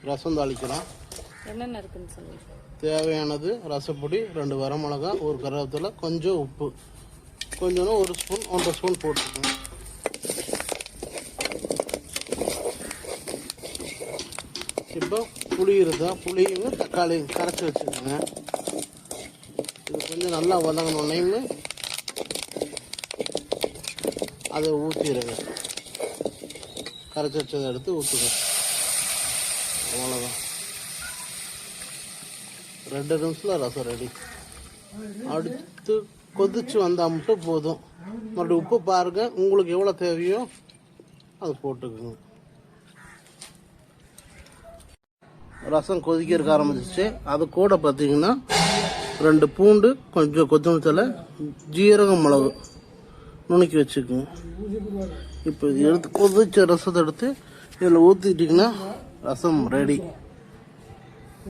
ரசம் தாளிக்கலாம். என்னென்ன இருக்குன்னு சொல்லுங்க. தேவையானது ரசப்பொடி, 2 வரமிளகா, 1 கருவேப்பிலை, கொஞ்சம் உப்பு, கொஞ்சம் 1 ஸ்பூன் 1.5 ஸ்பூன் போட்டுக்கணும். இப்போ புளி இருந்தா புளியும் தக்காளியும் கரைச்சி வச்சுக்கோங்க. இது கொஞ்சம் நல்லா வதங்கணுன்னே அதை ஊற்றிடுங்க. கரைச்சி வச்சதை எடுத்து ஊற்றுங்க. அவ்வளோதான், 2 நிமிஷத்தில் ரசம் ரெடி. அடுத்து கொதிச்சு வந்தால் மட்டும் போதும். மறுபடியும் உப்பு பாருங்கள், உங்களுக்கு எவ்வளோ தேவையோ அது போட்டுக்குங்க. ரசம் கொதிக்க ஆரம்பிச்சிச்சு. அது கூட பார்த்தீங்கன்னா 2 பூண்டு, கொஞ்சம் கொத்தமல்லி தழை, ஜீரகம், மிளகு நுணுக்கி வச்சுக்கோங்க. இப்போ இது எடுத்து கொதிச்ச ரசத்தை எடுத்து இதில் ஊற்றிட்டிங்கன்னா ரசம் ரெடி.